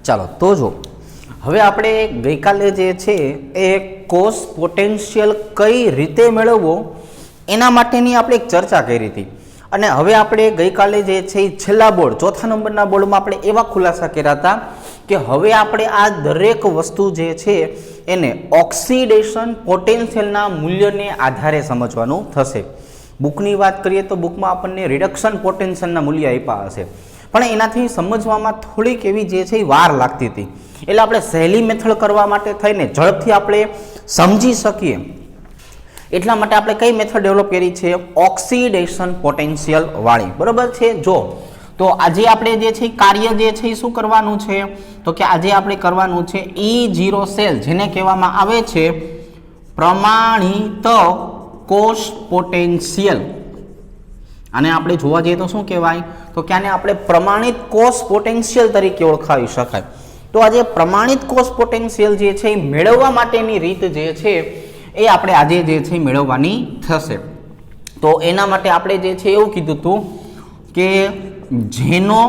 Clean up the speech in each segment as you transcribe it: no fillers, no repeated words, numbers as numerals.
ચાલો તો જો હવે આપણે ગઈકાલે જે છે એ કોષ પોટેન્શિયલ કઈ રીતે મેળવવો એના માટેની આપણે એક ચર્ચા કરી હતી અને હવે આપણે ગઈકાલે જે છે એ છેલ્લા બોર્ડ ચોથા નંબરના બોર્ડમાં આપણે એવા ખુલાસા કર્યા હતા કે હવે આપણે આ દરેક વસ્તુ જે છે એને ઓક્સિડેશન પોટેન્શિયલના મૂલ્યને આધારે સમજવાનું થશે. બુકની વાત કરીએ તો બુકમાં આપણને રિડક્શન પોટેન્શિયલના મૂલ્ય આપ્યા હશે પણ એનાથી સમજવામાં થોડીક એવી જે છે એ વાર લાગતી હતી એટલે આપણે સહેલી મેથડ કરવા માટે થઈને ઝડપથી આપણે સમજી શકીએ એટલા માટે આપણે કઈ મેથડ ડેવલપ કરી છે ઓક્સિડેશન પોટેન્શિયલ વાળી. બરોબર છે. જો તો આજે આપણે જે છે કાર્ય જે છે શું કરવાનું છે તો કે આજે આપણે કરવાનું છે E0 સેલ જેને કહેવામાં આવે છે પ્રમાણિત કોષ પોટેન્શિયલ. આને આપણે જોવા જઈએ તો શું કહેવાય તો કે આને આપણે પ્રમાણિત કોષ પોટેન્શિયલ તરીકે ઓળખાવી શકાય. તો આજે પ્રમાણિત કોષ પોટેન્શિયલ જે છે એ મેળવવા માટેની રીત જે છે એ આપણે આજે જે છે મેળવવાની થશે. તો એના માટે આપણે જે છે એવું કીધું હતું કે જેનો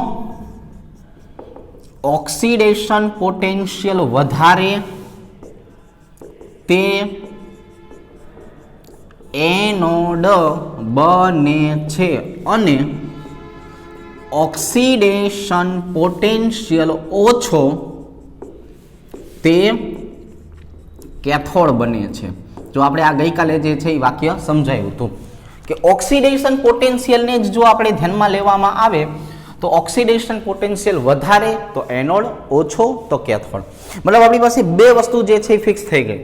ઓક્સિડેશન પોટેન્શિયલ વધારે તે એનોડ બને છે અને ઓક્સિડેશન પોટેન્શિયલ ઓછો તે કેથોડ બને છે. જો આપણે આ ગઈકાલે જે છે એ વાક્ય સમજાયું હતું કે ઓક્સિડેશન પોટેન્શિયલને જ જો આપણે ધ્યાનમાં લેવામાં આવે તો ઓક્સિડેશન પોટેન્શિયલ વધારે તો એનોડ, ઓછો તો કેથોડ. મતલબ આપણી પાસે બે વસ્તુ જે છે એ ફિક્સ થઈ ગઈ.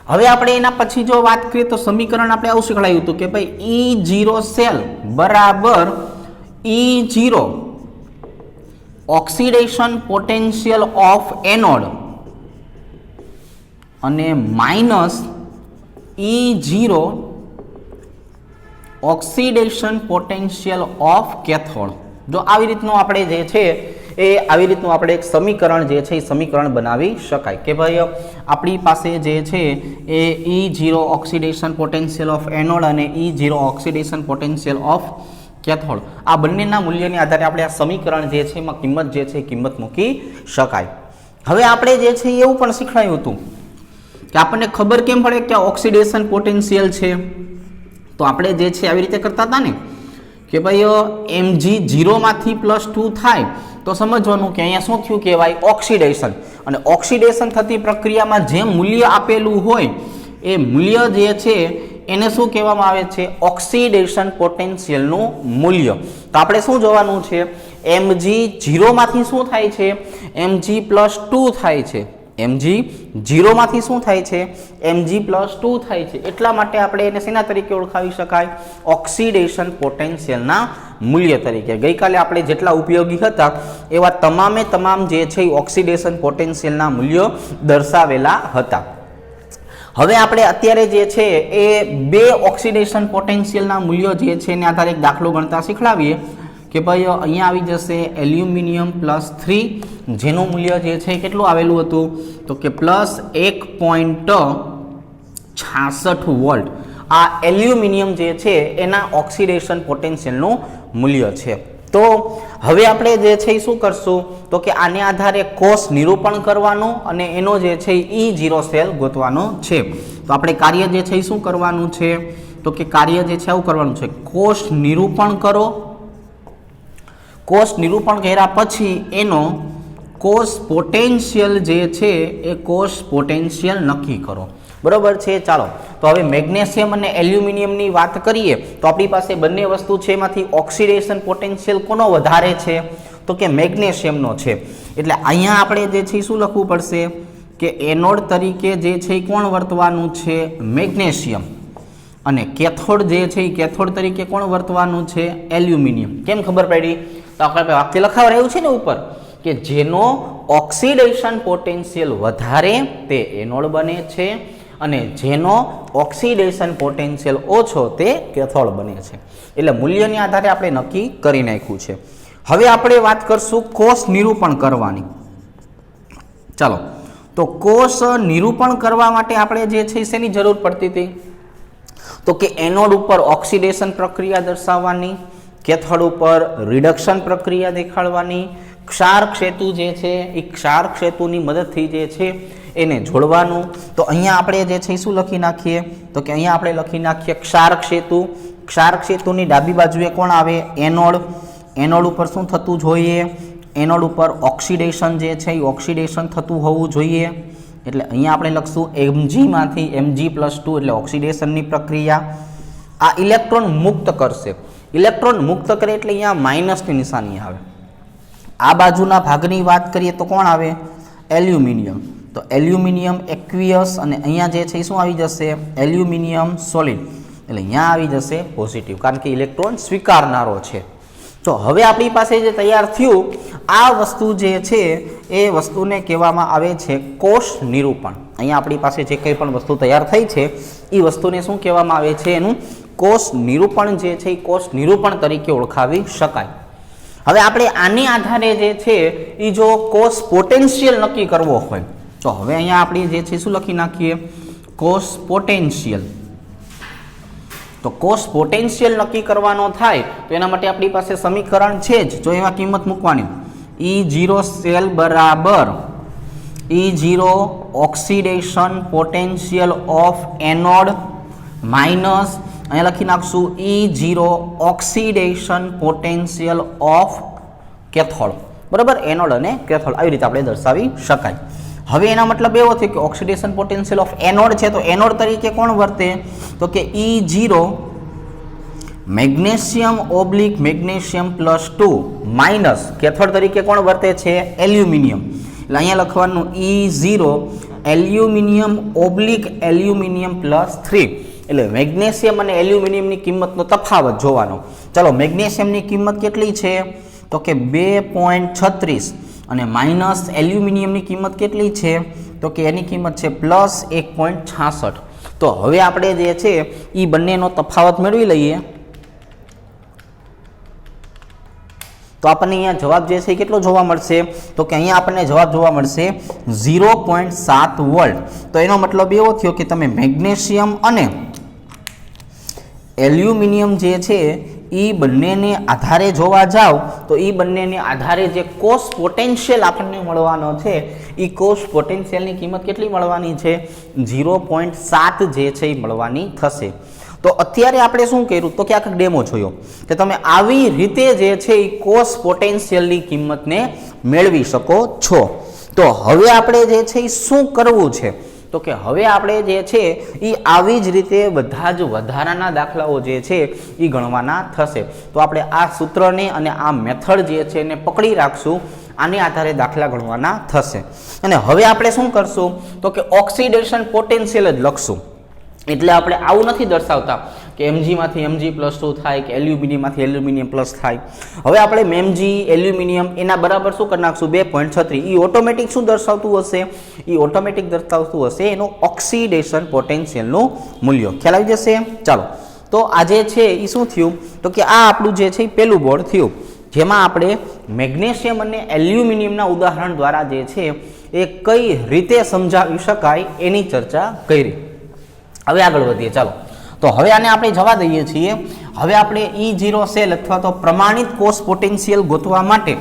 હવે આપણે એના પછી જો વાત કરીએ તો સમીકરણ આપણે આવું શીખવાડ્યું હતું કે ભાઈ E0 સેલ બરાબર E0 oxidation potential of anode અને minus E0 oxidation potential of cathode. જો આવી રીતનું આપણે જે છે એ આવી રીતનું આપણે એક સમીકરણ જે છે એ સમીકરણ બનાવી શકાય કે ભાઈ આપણી પાસે જે છે એ E0 oxidation potential of anode અને E0 oxidation potential of cathode આ બંનેના મૂલ્યને આધારે આપણે આ સમીકરણ જે છે એમાં કિંમત જે છે કિંમત મૂકી શકાય. હવે આપણે જે છે એવું પણ શીખવાયું હતું કે આપણને ખબર કેમ પડે કે ઓક્સિડેશન પોટેન્શિયલ છે તો આપણે જે છે આવી રીતે કરતા હતા ને કે ભાઈ Mg 0 માંથી +2 થાય તો સમજવાનું કે અહીંયા શું થયું કહેવાય ઓક્સિડેશન અને ઓક્સિડેશન થતી પ્રક્રિયામાં જે મૂલ્ય આપેલું હોય એ મૂલ્ય જે છે એને શું કહેવામાં આવે છે ઓક્સિડેશન પોટેન્શિયલનું મૂલ્ય. તો આપણે શું જોવાનું છે Mg 0 માંથી શું થાય છે Mg +2 થાય છે Mg 0 માંથી શું થાય છે Mg +2 થાય છે એટલા માટે આપણે એને શેના તરીકે ઓળખાવી શકાય ઓક્સિડેશન પોટેન્શિયલના મૂલ્ય તરીકે. ગઈકાલે આપણે જેટલા ઉપયોગી હતા એવા તમામે તમામ જે છે ઓક્સિડેશન પોટેન્શિયલના મૂલ્યો દર્શાવેલા હતા. હવે આપણે અત્યારે જે છે એ બે ઓક્સિડેશન પોટેન્શિયલના મૂલ્યો જે છે એને આધારે એક દાખલો ગણતા શીખડાવીએ કે ભાઈ અહીંયા આવી જશે એલ્યુમિનિયમ +3 જેનું મૂલ્ય જે છે કેટલું આવેલું હતું તો કે +1.66 વોલ્ટ. આ એલ્યુમિનિયમ જે છે એના ઓક્સિડેશન પોટેન્શિયલનું મૂલ્ય છે. તો હવે આપણે જે છે એ શું કરશું તો કે આને આધારે કોષ નિરૂપણ કરવાનું અને એનો જે છે E0 સેલ ગોતવાનો છે. તો આપણે કાર્ય જે છે એ શું કરવાનું છે તો કે કાર્ય જે છે આવું કરવાનું છે કોષ નિરૂપણ કરો. કોષ નિરૂપણ કર્યા પછી એનો કોષ પોટેન્શિયલ જે છે એ કોષ પોટેન્શિયલ નક્કી કરો. બરોબર છે. ચાલો તો હવે મેગ્નેશિયમ અને એલ્યુમિનિયમની વાત કરીએ તો આપણી પાસે બંને વસ્તુ છે એમાંથી ઓક્સિડેશન પોટેન્શિયલ કોનો વધારે છે તો કે મેગ્નેશિયમનો છે. એટલે અહીંયા આપણે જે છે શું લખવું પડશે કે એનોડ તરીકે જે છે કોણ વર્તવાનું છે મેગ્નેશિયમ અને કેથોડ જે છે એ કેથોડ તરીકે કોણ વર્તવાનું છે એલ્યુમિનિયમ. કેમ ખબર પડી તો આપણે વાક્ય લખાવ રહ્યું છે ને ઉપર કે જેનો ઓક્સિડેશન પોટેન્શિયલ વધારે તે એનોડ બને છે અને જેનો ઓક્સિડેશન પોટેન્શિયલ ઓછો તે કેથોડ બને છે. એટલે મૂલ્યની આધારે આપણે નક્કી કરી નાખ્યું છે. હવે આપણે વાત કરશું કોષ નિરૂપણ કરવાની. ચાલો તો કોષ નિરૂપણ કરવા માટે આપણે જે છે શેની જરૂર પડતી હતી તો કે એનોડ ઉપર ઓક્સિડેશન પ્રક્રિયા દર્શાવવાની, કેથોડ ઉપર રિડક્શન પ્રક્રિયા દેખાડવાની, ક્ષાર ક્ષેતુ જે છે એ ક્ષાર ક્ષેતુની મદદથી જે છે એને જોડવાનું. તો અહીંયા આપણે જે છે શું લખી નાખીએ તો કે અહીંયા આપણે લખી નાખીએ ક્ષાર ક્ષેતુ. ક્ષાર ક્ષેતુની ડાબી બાજુએ કોણ આવે? એનોડ. એનોડ ઉપર શું થતું જોઈએ? એનોડ ઉપર ઓક્સિડેશન જે છે એ ઓક્સિડેશન થતું હોવું જોઈએ. એટલે અહીંયા આપણે લખશું Mgમાંથી Mg+2 એટલે ઓક્સિડેશનની પ્રક્રિયા. આ ઇલેક્ટ્રોન મુક્ત કરશે. ઇલેક્ટ્રોન મુક્ત કરે એટલે અહીંયા માઇનસની નિશાની આવે. આ બાજુના ભાગની વાત કરીએ તો કોણ આવે? એલ્યુમિનિયમ. તો એલ્યુમિનિયમ એક્વિયસ અને અહીંયા જે છે એ શું આવી જશે? Aluminium solid. એટલે અહીંયા આવી જશે પોઝિટિવ, કારણ કે ઇલેક્ટ્રોન સ્વીકારનારો છે. તો હવે આપણી પાસે જે તૈયાર થયું આ વસ્તુ જે છે એ વસ્તુને કહેવામાં આવે છે કોષ નિરૂપણ. અહીંયા આપણી પાસે જે કંઈ પણ વસ્તુ તૈયાર થઈ છે એ વસ્તુને શું કહેવામાં આવે છે? એનું કોષ નિરૂપણ જે છે એ કોષ નિરૂપણ તરીકે ઓળખાવી શકાય. હવે આપણે આને આધારે જે છે એ જો કોષ પોટેન્શિયલ નક્કી કરવો હોય તો હવે અહીંયા આપણે જે છે શું લખી નાખીએ? કોષ પોટેન્શિયલ. તો કોષ પોટેન્શિયલ નક્કી કરવાનો થાય તો એના માટે આપણી પાસે સમીકરણ છે જ. જો એમાં કિંમત મૂકવાની E0 સેલ બરાબર E0 oxidation potential of anode minus અહીંયા લખી નાખશું E0 oxidation potential of cathode. બરાબર, એનોડ અને કેથોડ આવી રીતે આપણે દર્શાવી શકાય. હવે એના મતલબ એવો થયો કે ઓક્સિડેશન પોટેન્શિયલ ઓફ એનોડ છે તો એનોડ તરીકે કોણ વર્તે? તો કે E0 magnesium oblique magnesium +2 minus cathode તરીકે કોણ વર્તે છે? એલ્યુમિનિયમ. એટલે અહીંયા લખવાનું E0 એલ્યુમિનિયમ ઓબ્લિક એલ્યુમિનિયમ +3. એટલે મેગ્નેશિયમ અને એલ્યુમિનિયમની કિંમતનો તફાવત જોવાનો. ચલો, મેગ્નેશિયમની કિંમત કેટલી છે? તો કે 2.36 અને માઇનસ એલ્યુમિનિયમની કિંમત કેટલી છે? તો કે એની કિંમત છે +1.66. તો હવે આપણે જે છે એ બંનેનો તફાવત મેળવી લઈએ તો આપણને અહીંયા જવાબ જે છે કેટલો જોવા મળશે? તો કે અહીંયા આપણને જવાબ જોવા મળશે 0.7 વોલ્ટ. તો એનો મતલબ એવો થયો કે તમે મેગ્નેશિયમ અને એલ્યુમિનિયમ જે છે એ બંનેને આધારે જોવા જાઓ તો એ બંનેને આધારે જે કોષ પોટેન્શિયલ આપણને મળવાનો છે એ કોષ પોટેન્શિયલની કિંમત કેટલી મળવાની છે? 0.7 જે છે એ મળવાની થશે. તો અત્યારે આપણે શું કર્યું તો કે આખો ડેમો જોયો કે તમે આવી રીતે જે છે એ કોષ પોટેન્શિયલની કિંમતને મેળવી શકો છો. તો હવે આપણે જે છે એ શું કરવું છે? તો કે હવે આપણે જે છે એ આવી જ રીતે બધા જ વધારાના દાખલાઓ જે છે એ ગણવાના થશે. તો આપણે આ સૂત્રને અને આ મેથડ જે છે એને પકડી રાખશું. આને આધારે દાખલા ગણવાના થશે. અને હવે આપણે શું કરશું તો કે ઓક્સિડેશન પોટેન્શિયલ જ લખશું. એટલે આપણે આવું નથી દર્શાવતા કે Mgમાંથી Mg+2 થાય કે એલ્યુમિનિયમમાંથી એલ્યુમિનિયમ પ્લસ થાય. હવે આપણે Mg એલ્યુમિનિયમ એના બરાબર શું કરી નાખશું? 2.36. એ ઓટોમેટિક શું દર્શાવતું હશે? એ ઓટોમેટિક દર્શાવતું હશે એનું ઓક્સિડેશન પોટેન્શિયલનું મૂલ્ય. ખ્યાલ આવી જશે? ચાલો, તો આજે છે એ શું થયું તો કે આ આપણું જે છે એ પહેલું બોર્ડ થયું જેમાં આપણે મેગ્નેશિયમ અને એલ્યુમિનિયમના ઉદાહરણ દ્વારા જે છે એ કઈ રીતે સમજાવી શકાય એની ચર્ચા કરી. હવે આગળ વધીએ. ચાલો, તો હવે આને આપણે જવા દઈએ છીએ. હવે આપણે E0 સેલ અથવા તો પ્રમાણિત કોષ પોટેન્શિયલ ગોતવા માટે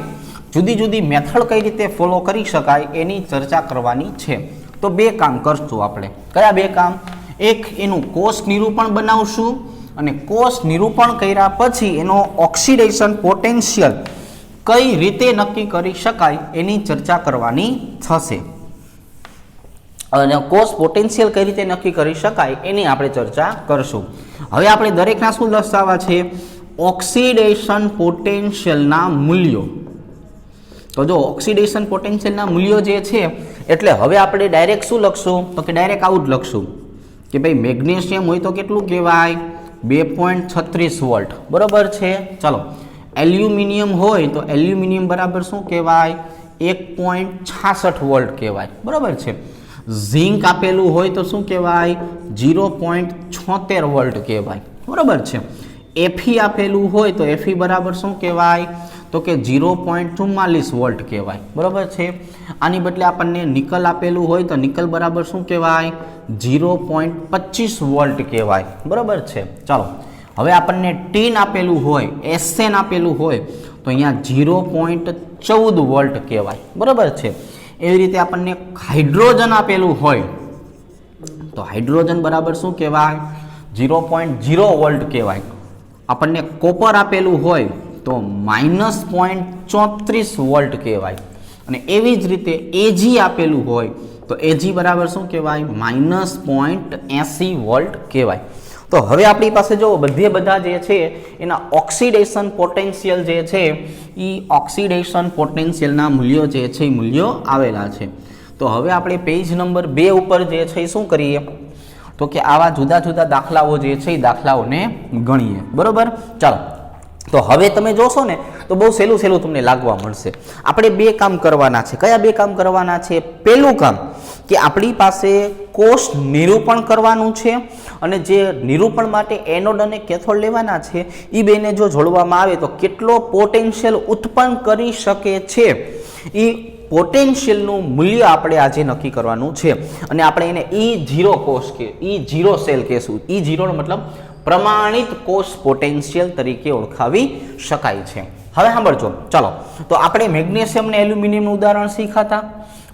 જુદી જુદી મેથડ કઈ રીતે ફોલો કરી શકાય એની ચર્ચા કરવાની છે. તો બે કામ કરશું આપણે. કયા બે કામ? એક, એનું કોષ નિરૂપણ બનાવશું અને કોષ નિરૂપણ કર્યા પછી એનો ઓક્સિડેશન પોટેન્શિયલ કઈ રીતે નક્કી કરી શકાય એની ચર્ચા કરવાની થશે. અને કોષ પોટેન્શિયલ કઈ રીતે નક્કી કરી શકાય એની આપણે ચર્ચા કરશું. હવે આપણે દરેકના શું દર્શાવવા છે? ઓક્સિડેશન પોટેન્શિયલના મૂલ્યો. તો જો ઓક્સિડેશન પોટેન્શિયલના મૂલ્યો જે છે એટલે હવે આપણે ડાયરેક્ટ શું લખશું તો કે ડાયરેક્ટ આવું જ લખશું કે ભાઈ મેગ્નેશિયમ હોય તો કેટલું કહેવાય? 2.36 વોલ્ટ. બરાબર છે. ચલો, એલ્યુમિનિયમ હોય તો એલ્યુમિનિયમ બરાબર શું કહેવાય? 1.66 વોલ્ટ કહેવાય. બરાબર છે. ઝિંક આપેલું હોય તો શું કહેવાય? 0.76 વોલ્ટ કહેવાય. બરાબર છે. એફી આપેલું હોય તો એફી બરાબર શું કહેવાય? તો કે 0.44 વોલ્ટ કહેવાય. બરાબર છે. આની બદલે આપણને નિકલ આપેલું હોય તો નિકલ બરાબર શું કહેવાય? 0.25 વોલ્ટ કહેવાય. બરાબર છે. ચાલો, હવે આપણને ટીન આપેલું હોય, એસએન આપેલું હોય તો અહીંયા 14 વોલ્ટ કહેવાય, બરાબર છે। એવી રીતે આપણને હાઇડ્રોજન આપેલું હોય તો હાઇડ્રોજન બરાબર શું કહેવાય? 0.0 વોલ્ટ કહેવાય। આપણને કોપર આપેલું હોય તો -0.34 વોલ્ટ કહેવાય। અને એવી જ રીતે એજી આપેલું હોય તો એજી બરાબર શું કહેવાય? -0.80 વોલ્ટ કહેવાય। તો હવે આપણી પાસે જો બધા જે છે એના ઓક્સિડેશન પોટેન્શિયલ જે છે એ ઓક્સિડેશન પોટેન્શિયલના મૂલ્યો જે છે એ મૂલ્યો આવેલા છે। તો હવે આપણે પેજ નંબર 2 ઉપર જે છે એ શું કરીએ તો કે આવા જુદા જુદા દાખલાઓ જે છે એ દાખલાઓને ગણીએ, બરોબર। ચાલો, તો હવે તમે જોશો ને તો બહુ સહેલું સહેલું તમને લાગવા મળશે। આપણે 2 કામ કરવાના છે। કયા 2 કામ કરવાના છે? પહેલું કામ કે આપણી પાસે કોષ નિરૂપણ કરવાનું છે અને જે નિરૂપણ માટે એનોડ અને કેથોડ લેવાના છે એ બેને જો જોડવામાં આવે તો કેટલો પોટેન્શિયલ ઉત્પન્ન કરી શકે છે એ પોટેન્શિયલનું મૂલ્ય આપણે આજે નક્કી કરવાનું છે। અને આપણે એને E0 કોષ કે E0 સેલ કહેશું। E0 નો મતલબ પ્રમાણિત કોષ પોટેન્શિયલ તરીકે ઓળખાવી શકાય છે। હવે સાંભળજો, ચાલો, તો આપણે મેગ્નેશિયમ અને એલ્યુમિનિયમનું ઉદાહરણ શીખાતા।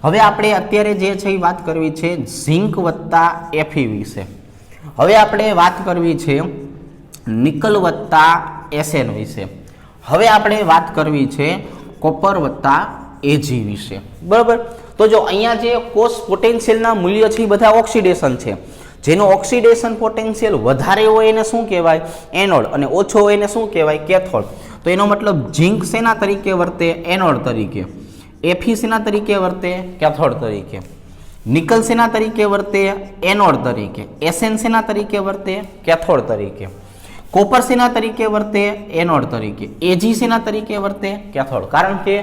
હવે આપણે અત્યારે જે છે એ વાત કરવી છે ઝિંક વત્તા Fe વિશે। હવે આપણે વાત કરવી છે નિકલ વત્તા Sn વિશે। હવે આપણે વાત કરવી છે કોપર વત્તા Ag વિશે, બરાબર। તો જો અહીંયા જે કોષ પોટેન્શિયલના મૂલ્ય છે એ બધા ઓક્સિડેશન છે। જેનો ઓક્સિડેશન પોટેન્શિયલ વધારે હોય એને શું કહેવાય? એનોડ, અને ઓછો હોય એને શું કહેવાય? કેથોડ। તો એનો મતલબ ઝિંક શેના તરીકે વર્તે? એનોડ તરીકે। Fe શેના તરીકે વર્તે? કેથોડ તરીકે। નિકલ શેના તરીકે વર્તે? એનોડ તરીકે। Sn શેના તરીકે વર્તે? કેથોડ તરીકે। કોપર શેના તરીકે વર્તે? એનોડ તરીકે। Ag શેના તરીકે વર્તે? કેથોડ। કારણ કે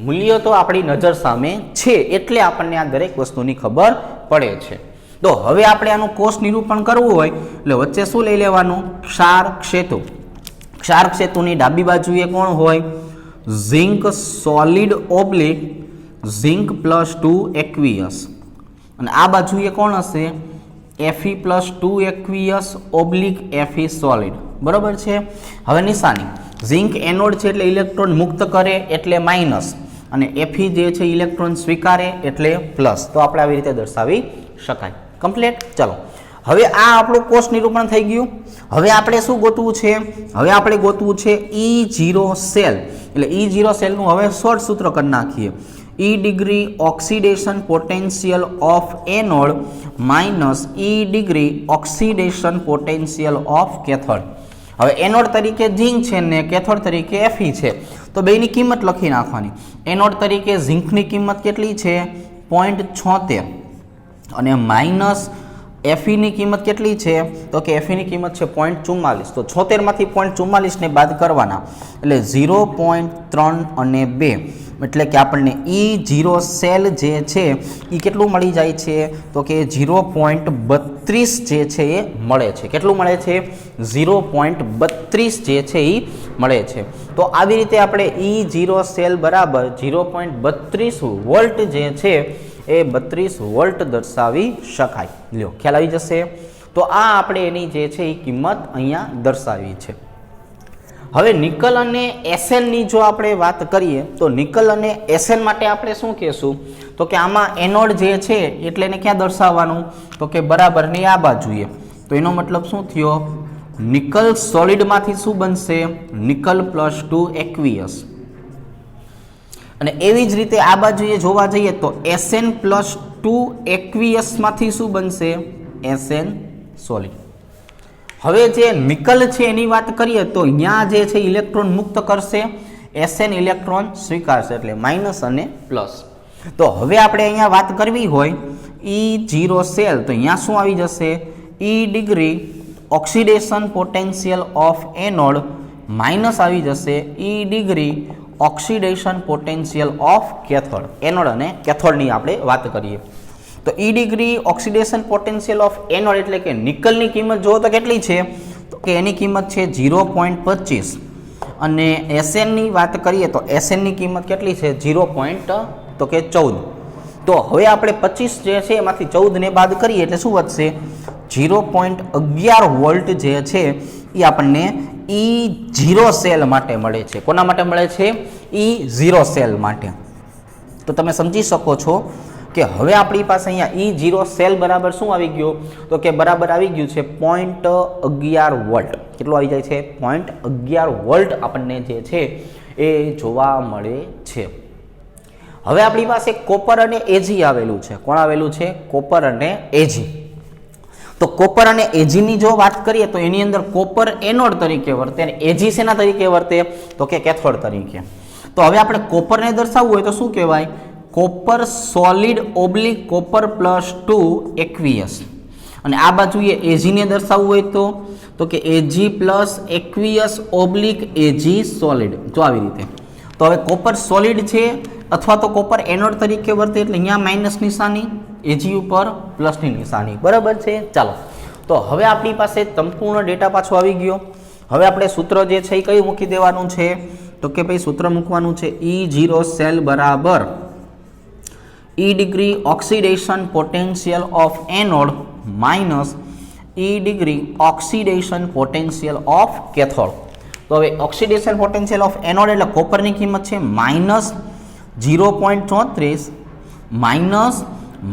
મૂલ્ય તો આપણી નજર સામે છે એટલે આપણને આ દરેક વસ્તુની ખબર પડે છે। તો હવે આપણે આનું કોષ નિરૂપણ કરવું હોય એટલે વચ્ચે શું લઈ લેવાનું? ક્ષાર ક્ષેતુ। ક્ષાર ક્ષેતુની ડાબી બાજુએ કોણ હોય? Zinc solid oblique zinc +2 aqueous, અને આ બાજુએ કોણ હશે? Fe+2 aqueous oblique Fe solid, બરોબર છે। હવે નિશાની, ઝિંક એનોડ છે એટલે ઇલેક્ટ્રોન મુક્ત કરે એટલે માઇનસ, અને Fe જે છે ઇલેક્ટ્રોન સ્વીકારે એટલે પ્લસ। તો આપણે આવી રીતે દર્શાવી શકાય। કમ્પ્લીટ। ચાલો, હવે આ આપણું કોષ નિરૂપણ થઈ ગયું। હવે આપણે શું ગોતવું છે? હવે આપણે ગોતવું છે E0 સેલ। એટલે E0 સેલનું હવે શોર્ટ સૂત્ર કરી નાખીએ। E degree oxidation potential of anode minus E degree oxidation potential of cathode. હવે એનોડ તરીકે ઝિંક છે ને કેથોડ તરીકે Fe છે, તો બેની કિંમત લખી નાખવાની। એનોડ તરીકે ઝિંકની કિંમત કેટલી છે? 0.76, અને માઇનસ Fe ની કિંમત કેટલી છે? તો કે Fe ની કિંમત છે 0.44। તો 76 માંથી 0.44 ને બાદ કરવાના એટલે 0.3 અને 2, એટલે કે આપણને E0 સેલ જે છે એ કેટલું મળી જાય છે? તો કે 0.32 જે છે એ મળે છે। કેટલું મળે છે? 0.32 જે છે એ મળે છે। તો આવી રીતે આપણે E0 સેલ બરાબર 0.32 વોલ્ટ જે છે એ 32 વોલ્ટ દર્શાવી શકાય। લ્યો, ખ્યાલ આવી જશે। તો આ આપણે એની જે છે એ કિંમત અહીંયા દર્શાવી છે। હવે નિકલ અને Sn ની જો આપણે વાત કરીએ તો નિકલ અને Sn માટે આપણે શું કહેશું? તો કે આમાં એનોડ જે છે એટલે એને ક્યાં દર્શાવવાનું? તો કે બરાબરની આ બાજુએ। તો એનો મતલબ શું થયો? નિકલ સોલિડમાંથી શું બનશે? Nickel +2 aqueous. અને એવી જ રીતે આ બાજુએ જોવા જઈએ તો Sn+2 એક્વિયસમાંથી શું બનશે? Sn solid. હવે જે નિકલ છે એની વાત કરીએ તો અહીંયા જે છે ઇલેક્ટ્રોન મુક્ત કરશે, Sn ઇલેક્ટ્રોન સ્વીકારશે, એટલે માઇનસ અને પ્લસ। તો હવે આપણે અહીંયા વાત કરવી હોય E0 સેલ તો અહીંયા શું આવી જશે? E degree oxidation potential of anode minus આવી જશે E degree oxidation potential of cathode. Anode અને કેથોડની આપણે વાત કરીએ તો E degree oxidation potential of anode એટલે કે નિકલની કિંમત જુઓ તો કેટલી છે? તો કે એની કિંમત છે 0.25, અને Sn ની વાત કરીએ તો Sn ની કિંમત કેટલી છે? 0.14। તો હવે આપણે 25 જે છે એમાંથી 14 ને બાદ કરીએ એટલે શું વધશે? 0.11 વોલ્ટ જે છે એ આપણને E0 સેલ માટે મળે છે. કોના માટે મળે છે? E0 સેલ માટે. તો તમે સમજી શકો છો કે હવે આપણી પાસે અહીંયા E0 સેલ બરાબર શું આવી ગયો? તો કે બરાબર આવી ગયું છે 0.11 વોલ્ટ. કેટલું આવી જાય છે? 0.11 વોલ્ટ આપણને જે છે એ જોવા મળે છે. હવે આપણી પાસે કોપર અને એજી આવેલું છે. કોણ આવેલું છે? કોપર અને એજી. તો કોપર અને એજીની જો વાત કરીએ તો એની અંદર કોપર એનોડ તરીકે વર્તે અને એજી શેના તરીકે વર્તે? તો કે કેથોડ તરીકે. તો હવે આપણે કોપરને દર્શાવવું હોય તો શું કહેવાય? Copper solid oblique copper +2 aqueous. અને આ બાજુએ એજીને દર્શાવવું હોય તો કે એજી પ્લસ એક્વિયસ ઓબ્લિક એજી સોલિડ. જો આવી રીતે. તો હવે કોપર સોલિડ છે અથવા તો કોપર એનોડ તરીકે વર્તે એટલે અહીંયા માઇનસ નિશાની, એજી ઉપર પ્લસની નિશાની. બરાબર છે. ચાલો, તો હવે આપણી પાસે સંપૂર્ણ ડેટા પાછો આવી ગયો. હવે આપણે સૂત્ર જે છે એ કયું મૂકી દેવાનું છે? તો કે ભાઈ સૂત્ર મૂકવાનું છે E0 સેલ બરાબર E degree oxidation potential of anode minus E degree oxidation potential of cathode. તો હવે ઓક્સિડેશન પોટેન્શિયલ ઓફ એનોડ એટલે કોપરની કિંમત છે -0.34 માઇનસ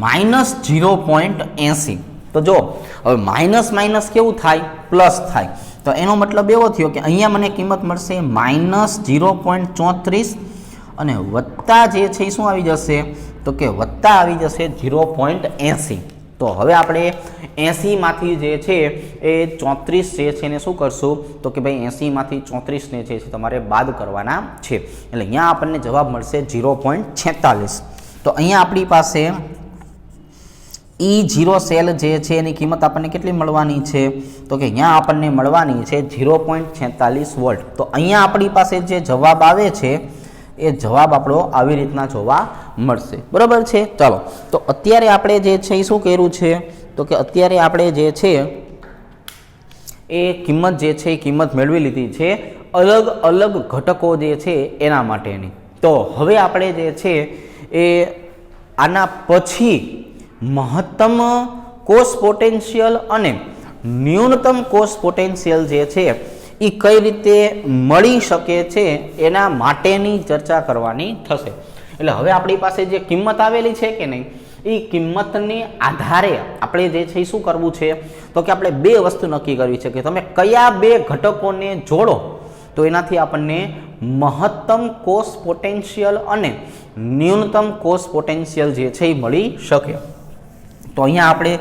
-0.80. તો જો હવે માઇનસ માઇનસ કેવું થાય? પ્લસ થાય. તો એનો મતલબ એવો થયો કે અહીંયા મને કિંમત મળશે -0.34 અને વત્તા જે છે એ શું આવી જશે? તો કે વત્તા આવી જશે 0.80. તો હવે આપણે 80માંથી જે છે એ 34 જે છે એને શું કરશું? તો કે ભાઈ 80માંથી 34 ને જે છે તમારે બાદ કરવાના છે. એટલે અહીંયા આપણને જવાબ મળશે 0.46. તો અહીંયા આપણી પાસે E0 સેલ જે છે એની કિંમત આપણને કેટલી મળવાની છે? તો કે અહીંયા આપણને મળવાની છે 0.46 વોલ્ટ. તો અહીંયા આપણી પાસે જે જવાબ આવે છે એ જવાબ આપણો આવી રીતના જોવા મળશે. બરાબર છે. ચાલો, તો અત્યારે આપણે જે છે એ શું કર્યું છે? તો કે અત્યારે આપણે જે છે એ કિંમત જે છે એ કિંમત મેળવી લીધી છે અલગ અલગ ઘટકો જે છે એના માટેની. તો હવે આપણે જે છે એ આના પછી મહત્તમ કોષ પોટેન્શિયલ અને ન્યૂનતમ કોષ પોટેન્શિયલ જે છે એ કઈ રીતે મળી શકે છે એના માટેની ચર્ચા કરવાની થશે. એટલે હવે આપણી પાસે જે કિંમત આવેલી છે કે નહીં, એ કિંમતને આધારે આપણે જે છે એ શું કરવું છે? તો કે આપણે બે વસ્તુ નક્કી કરવી છે કે તમે કયા બે ઘટકોને જોડો તો એનાથી આપણને મહત્તમ કોષ પોટેન્શિયલ અને ન્યૂનતમ કોષ પોટેન્શિયલ જે છે એ મળી શકે. તો અહીંયા આપણે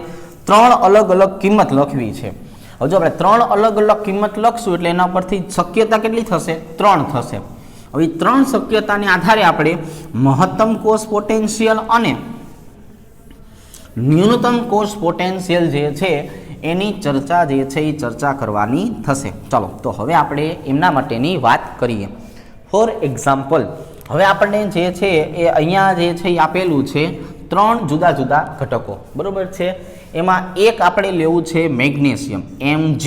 ત્રણ અલગ અલગ કિંમત લખવી છે. હવે જો આપણે ત્રણ અલગ અલગ કિંમત લખશું એટલે એના પરથી શક્યતા કેટલી થશે? 3 થશે. હવે 3 શક્યતાને આધારે આપણે મહત્તમ કોષ પોટેન્શિયલ અને ન્યૂનતમ કોષ પોટેન્શિયલ જે છે એની ચર્ચા જે છે એ ચર્ચા કરવાની થશે. ચાલો, તો હવે આપણે એમના માટેની વાત કરીએ. ફોર એક્ઝામ્પલ, હવે આપણને જે છે એ અહીંયા જે છે એ આપેલું છે 3 જુદા જુદા ઘટકો. બરાબર છે. એમાં એક આપણે લેવું છે મેગ્નેશિયમ Mg.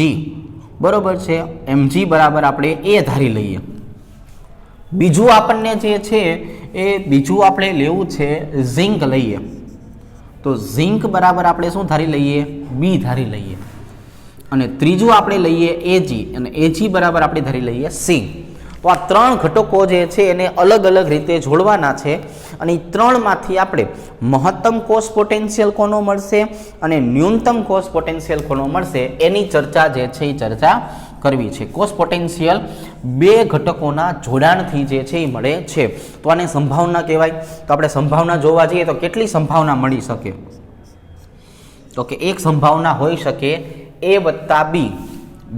બરાબર છે. Mg બરાબર આપણે એ ધારી લઈએ. બીજું આપણને જે છે એ બીજું આપણે લેવું છે ઝિંક લઈએ. તો ઝિંક બરાબર આપણે શું ધારી લઈએ? બી ધારી લઈએ. અને ત્રીજું આપણે લઈએ Ag અને Ag બરાબર આપણે ધારી લઈએ સી. તો આ 3 ઘટકો જે છે એને અલગ અલગ રીતે જોડવાના છે અને 3માંથી આપણે મહત્તમ કોષ પોટેન્શિયલ કોનો મળશે અને ન્યૂનતમ કોષ પોટેન્શિયલ કોનો મળશે એની ચર્ચા જે છે એ ચર્ચા કરવી છે. કોષ પોટેન્શિયલ બે ઘટકોના જોડાણથી જે છે એ મળે છે. તો આને સંભાવના કહેવાય. તો આપણે સંભાવના જોવા જઈએ તો કેટલી સંભાવના મળી શકે? તો કે એક સંભાવના હોઈ શકે A વત્તા B,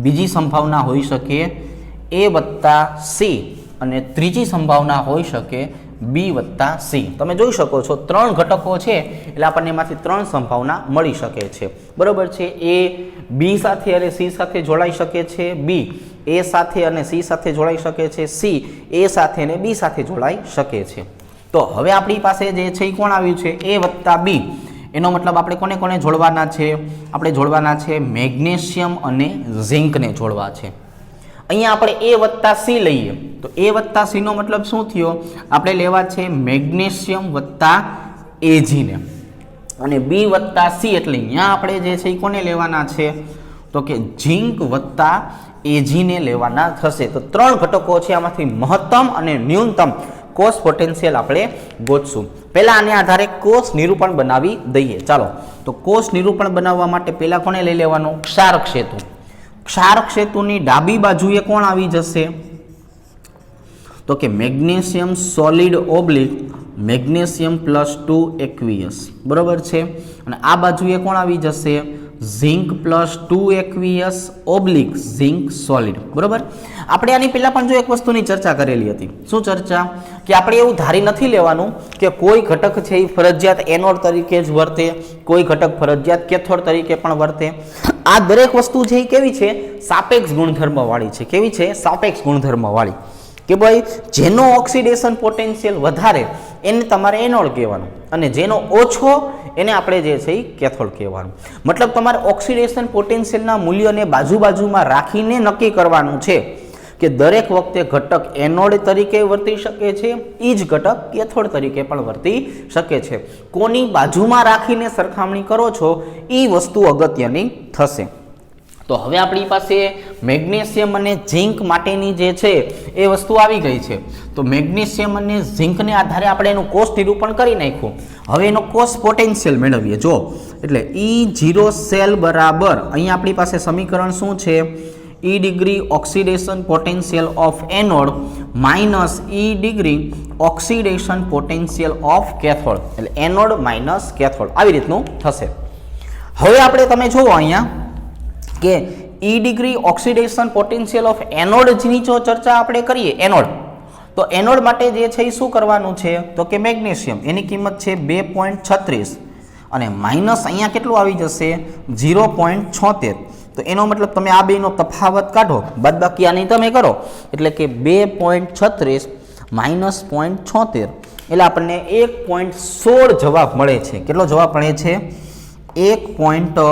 બીજી સંભાવના હોઈ શકે A વત્તા C અને ત્રીજી સંભાવના હોઈ શકે B વત્તા C. તમે જોઈ શકો છો 3 ઘટકો છે એટલે આપણને એમાંથી 3 સંભાવના મળી શકે છે. બરાબર છે. A B સાથે અને C સાથે જોડાઈ શકે છે, B A સાથે અને C સાથે જોડાઈ શકે છે, C A સાથે અને B સાથે જોડાઈ શકે છે. તો હવે આપણી પાસે જે છે એ કોણ આવ્યું છે? A વત્તા B. એનો મતલબ આપણે કોને કોને જોડવાના છે? આપણે જોડવાના છે મેગ્નેશિયમ અને ઝિંકને જોડવા છે. અહીંયા આપણે A વત્તા C લઈએ તો A વત્તા C નો મતલબ શું થયો? આપણે લેવા છે મેગ્નેશિયમ વત્તા Ag ને, અને B વત્તા C એટલે અહીંયા આપણે જે છે એ કોને લેવાના છે? તો કે ઝીંક વત્તા Ag ને લેવાના થશે. તો 3 ઘટકો છે, આમાંથી મહત્તમ અને ન્યૂનતમ કોષ પોટેન્શિયલ આપણે ગોતશું. પહેલા આને આધારે કોષ નિરૂપણ બનાવી દઈએ. ચાલો, તો કોષ નિરૂપણ બનાવવા માટે પહેલા કોને લઈ લેવાનું? ક્ષારક સેતુ. ક્ષારક સેતુની ડાબી બાજુએ કોણ આવી જશે? તો કે magnesium solid oblique magnesium +2 aqueous, બરોબર છે. અને આ બાજુએ કોણ આવી જશે? Zinc +2 aqueous oblique zinc solid, બરોબર. આપણે આની પહેલા પણ જો એક વસ્તુની ચર્ચા કરેલી હતી. શું ચર્ચા? કે આપણે એવું ધારી નથી લેવાનું કે કોઈ ઘટક છે એ ફરજિયાત એનોડ તરીકે જ વર્તે, કોઈ ઘટક ફરજિયાત કેથોડ તરીકે પણ વર્તે. આ દરેક વસ્તુ છે એ કેવી છે? સાપેક્ષ ગુણધર્મવાળી છે. કેવી છે? સાપેક્ષ ગુણધર્મવાળી. કે ભાઈ જેનો ઓક્સિડેશન પોટેન્શિયલ વધારે એને તમારે એનોડ કહેવાનું, અને જેનો ઓછો એને આપણે જે છે એ કેથોડ કહેવાનું. મતલબ તમારે ઓક્સિડેશન પોટેન્શિયલના મૂલ્યને બાજુમાં રાખીને નક્કી કરવાનું છે કે દરેક વખતે ઘટક એનોડ તરીકે વર્તી શકે છે, એ જ ઘટક કેથોડ તરીકે પણ વર્તી શકે છે. કોની બાજુમાં રાખીને સરખામણી કરો છો એ વસ્તુ અગત્યની થશે. તો હવે આપણી પાસે મેગ્નેશિયમ અને ઝિંક માટેની જે છે એ વસ્તુ આવી ગઈ છે. તો મેગ્નેશિયમ અને ઝિંકને આધારે આપણે એનું કોષ નિરૂપણ કરી નાખ્યું. હવે એનો કોષ પોટેન્શિયલ મેળવીએ. જો એટલે E0 સેલ બરાબર અહીંયા આપણી પાસે સમીકરણ શું છે? E degree oxidation potential of anode minus E degree oxidation potential of cathode, એટલે એનોડ માઇનસ કેથોડ, આવી રીતનું થશે. હવે આપણે તમે જુઓ અહીંયા કે E degree oxidation potential of એનોડની જો ચર્ચા આપણે કરીએ, એનોડ, તો એનોડ માટે જે છે એ શું કરવાનું છે? તો કે મેગ્નેશિયમ, એની કિંમત છે 2.36 અને માઇનસ અહીંયા કેટલું આવી જશે? 0.76. તો એનો મતલબ તમે આ બેનો તફાવત કાઢો, બાદબાકી આની તમે કરો, એટલે કે 2.36 માઇનસ 0.76 એટલે આપણને 1.16 જવાબ મળે છે. કેટલો જવાબ મળે છે? 1.6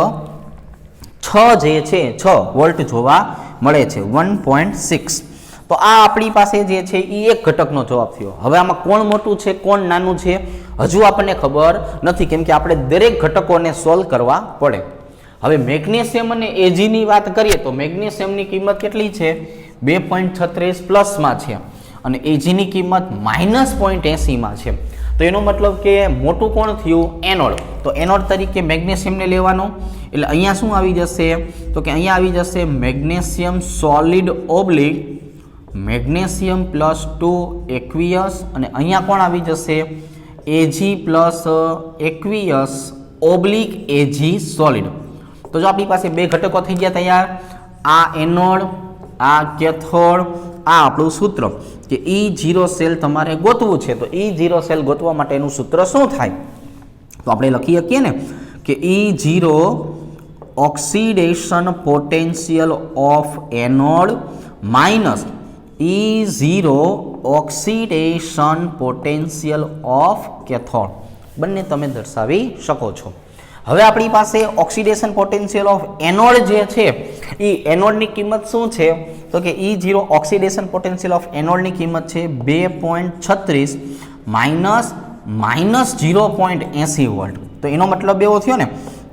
જે છે 6 વોલ્ટ જોવા મળે છે, 1.6. તો આ આપણી પાસે જે છે એ એક ઘટકનો જવાબ થયો. હવે આમાં કોણ મોટું છે કોણ નાનું છે હજુ આપણને ખબર નથી, કેમ કે આપણે દરેક ઘટકોને સોલ્વ કરવા પડે. હવે મેગ્નેશિયમ અને Agની વાત કરીએ તો મેગ્નેશિયમની કિંમત કેટલી છે? 2.36 પ્લસમાં છે અને Agની કિંમત -0.80માં છે. તો એનો મતલબ કે મોટું કોણ થયું? એનોડ. તો એનોડ તરીકે મેગ્નેશિયમને લેવાનું, એટલે અહીંયા શું આવી જશે? તો કે અહીંયા આવી જશે magnesium solid oblique magnesium +2 aqueous, અને અહીંયા કોણ આવી જશે? Ag + aqueous oblique Ag solid. તો જો આપણી પાસે બે ઘટકો થઈ ગયા તૈયાર, આ એનોડ, આ કેથોડ, આ આપણું સૂત્ર કે E0 સેલ તમારે ગોતવું છે. તો E0 સેલ ગોતવા માટેનું સૂત્ર શું થાય? તો આપણે લખી શકીએ ને કે E0 oxidation potential of anode minus E0 oxidation potential of cathode, બંને તમે દર્શાવી શકો છો. હવે આપણી પાસે ઓક્સિડેશન પોટેન્શિયલ ઓફ એનોડ જે છે એ એનોડની કિંમત શું છે? તો કે E0 ઓક્સિડેશન પોટેન્શિયલ ઓફ એનોડની કિંમત છે 2.36 માઇનસ -0.80 વોલ્ટ. તો એનો મતલબ એવો થયો ને